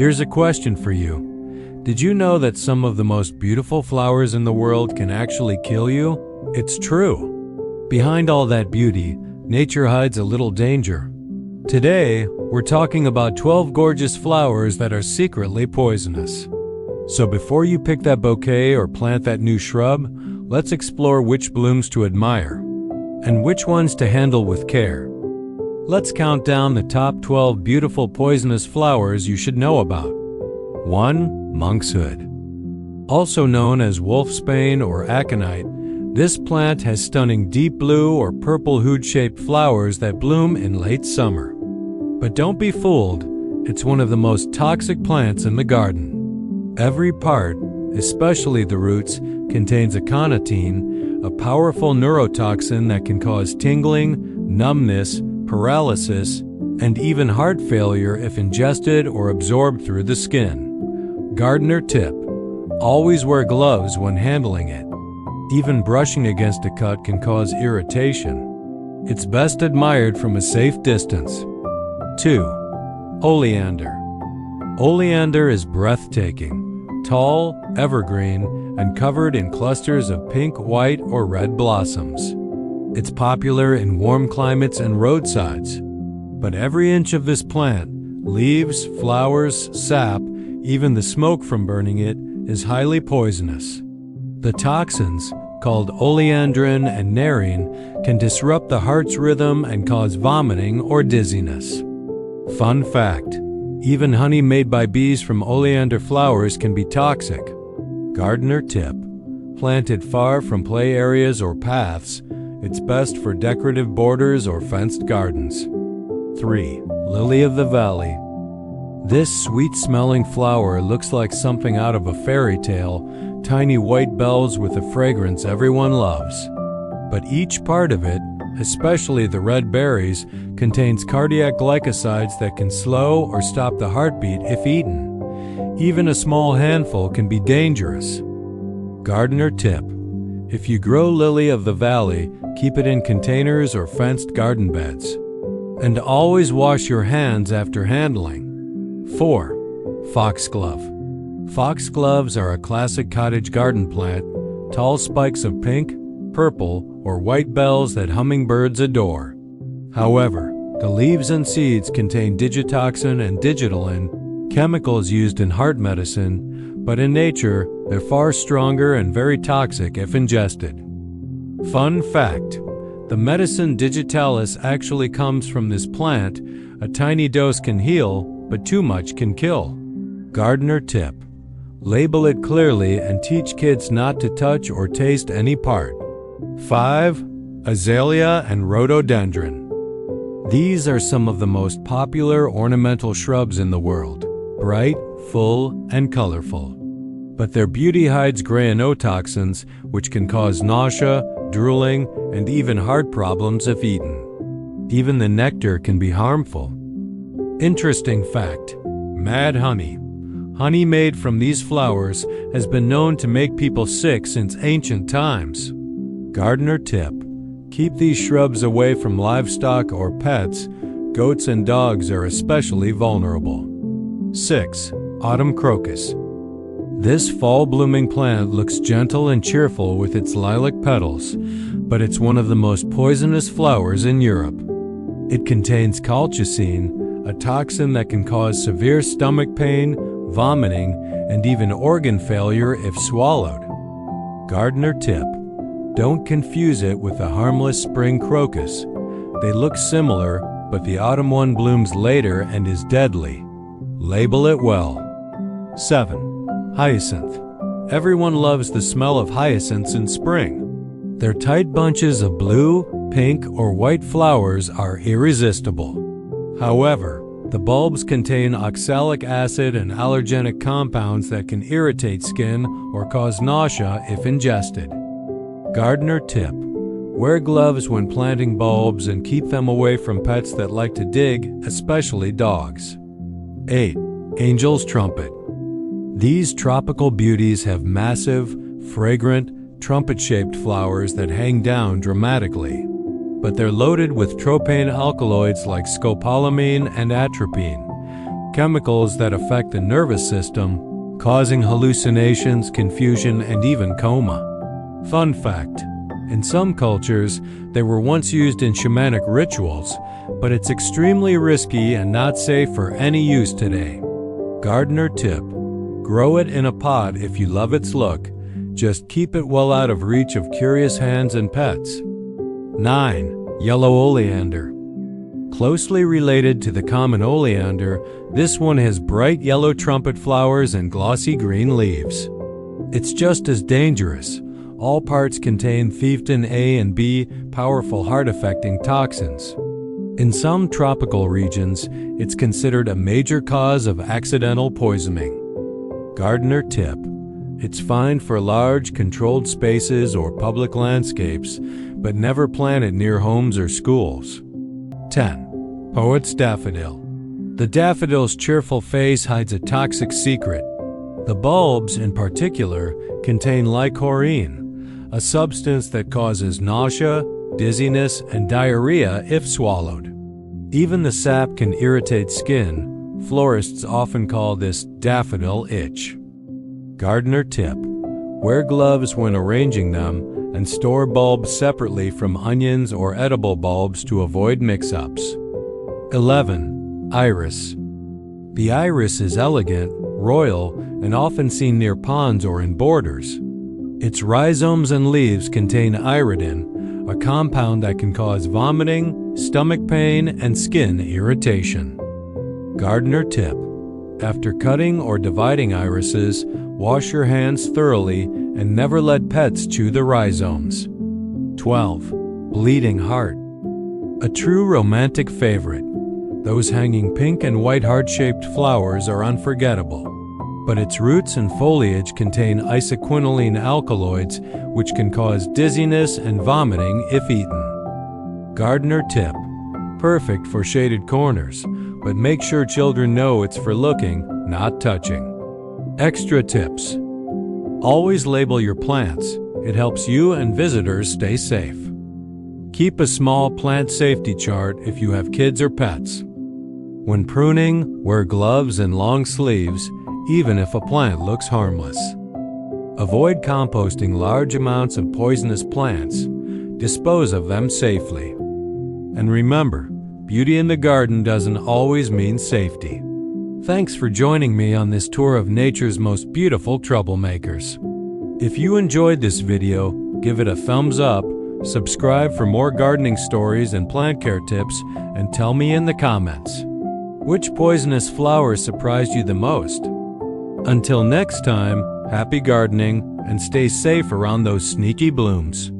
Here's a question for you. Did you know that some of the most beautiful flowers in the world can actually kill you? It's true. Behind all that beauty, nature hides a little danger. Today, we're talking about 12 gorgeous flowers that are secretly poisonous. So before you pick that bouquet or plant that new shrub, let's explore which blooms to admire and which ones to handle with care. Let's count down the top 12 beautiful poisonous flowers you should know about. 1. Monkshood. Also known as wolfsbane or aconite, this plant has stunning deep blue or purple hood-shaped flowers that bloom in late summer. But don't be fooled, it's one of the most toxic plants in the garden. Every part, especially the roots, contains aconitine, a powerful neurotoxin that can cause tingling, numbness, paralysis, and even heart failure if ingested or absorbed through the skin. Gardener tip: always wear gloves when handling it. Even brushing against a cut can cause irritation. It's best admired from a safe distance. 2. Oleander. Oleander is breathtaking, tall, evergreen, and covered in clusters of pink, white, or red blossoms. It's popular in warm climates and roadsides. But every inch of this plant, leaves, flowers, sap, even the smoke from burning it, is highly poisonous. The toxins, called oleandrin and nerine, can disrupt the heart's rhythm and cause vomiting or dizziness. Fun fact: even honey made by bees from oleander flowers can be toxic. Gardener tip: planted far from play areas or paths, it's best for decorative borders or fenced gardens. 3. Lily of the Valley. This sweet-smelling flower looks like something out of a fairy tale, tiny white bells with a fragrance everyone loves. But each part of it, especially the red berries, contains cardiac glycosides that can slow or stop the heartbeat if eaten. Even a small handful can be dangerous. Gardener tip: if you grow lily of the valley, keep it in containers or fenced garden beds. And always wash your hands after handling. 4. Foxglove. Foxgloves are a classic cottage garden plant, tall spikes of pink, purple, or white bells that hummingbirds adore. However, the leaves and seeds contain digitoxin and digitalin, chemicals used in heart medicine, but in nature, they're far stronger and very toxic if ingested. Fun fact: the medicine digitalis actually comes from this plant. A tiny dose can heal, but too much can kill. Gardener tip: label it clearly and teach kids not to touch or taste any part. 5. Azalea and rhododendron. These are some of the most popular ornamental shrubs in the world, bright, full, and colorful. But their beauty hides grainotoxins, which can cause nausea, drooling, and even heart problems if eaten. Even the nectar can be harmful. Interesting fact: mad honey. Honey made from these flowers has been known to make people sick since ancient times. Gardener tip: keep these shrubs away from livestock or pets. Goats and dogs are especially vulnerable. 6. Autumn crocus. This fall-blooming plant looks gentle and cheerful with its lilac petals, but it's one of the most poisonous flowers in Europe. It contains colchicine, a toxin that can cause severe stomach pain, vomiting, and even organ failure if swallowed. Gardener tip: don't confuse it with the harmless spring crocus. They look similar, but the autumn one blooms later and is deadly. Label it well. 7. Hyacinth. Everyone loves the smell of hyacinths in spring. Their tight bunches of blue, pink, or white flowers are irresistible. However, the bulbs contain oxalic acid and allergenic compounds that can irritate skin or cause nausea if ingested. Gardener tip: wear gloves when planting bulbs and keep them away from pets that like to dig, especially dogs. 8. Angel's trumpet. These tropical beauties have massive, fragrant, trumpet-shaped flowers that hang down dramatically. But they're loaded with tropane alkaloids like scopolamine and atropine, chemicals that affect the nervous system, causing hallucinations, confusion, and even coma. Fun fact: in some cultures, they were once used in shamanic rituals, but it's extremely risky and not safe for any use today. Gardener tip: grow it in a pot if you love its look. Just keep it well out of reach of curious hands and pets. 9. Yellow oleander. Closely related to the common oleander, this one has bright yellow trumpet flowers and glossy green leaves. It's just as dangerous. All parts contain phthalate A and B, powerful heart-affecting toxins. In some tropical regions, it's considered a major cause of accidental poisoning. Gardener tip: it's fine for large, controlled spaces or public landscapes, but never plant it near homes or schools. 10. Poet's daffodil. The daffodil's cheerful face hides a toxic secret. The bulbs, in particular, contain lycorine, a substance that causes nausea, dizziness, and diarrhea if swallowed. Even the sap can irritate skin. Florists often call this daffodil itch. Gardener tip: wear gloves when arranging them and store bulbs separately from onions or edible bulbs to avoid mix-ups. 11. Iris. The iris is elegant, royal, and often seen near ponds or in borders. Its rhizomes and leaves contain iridin, a compound that can cause vomiting, stomach pain, and skin irritation. Gardener tip: after cutting or dividing irises, wash your hands thoroughly and never let pets chew the rhizomes. 12. Bleeding heart. A true romantic favorite. Those hanging pink and white heart-shaped flowers are unforgettable, but its roots and foliage contain isoquinoline alkaloids, which can cause dizziness and vomiting if eaten. Gardener tip: perfect for shaded corners, but make sure children know it's for looking, not touching. Extra tips: always label your plants. It helps you and visitors stay safe. Keep a small plant safety chart if you have kids or pets. When pruning, wear gloves and long sleeves, even if a plant looks harmless. Avoid composting large amounts of poisonous plants. Dispose of them safely. And remember, beauty in the garden doesn't always mean safety. Thanks for joining me on this tour of nature's most beautiful troublemakers. If you enjoyed this video, give it a thumbs up, subscribe for more gardening stories and plant care tips, and tell me in the comments, which poisonous flower surprised you the most? Until next time, happy gardening and stay safe around those sneaky blooms.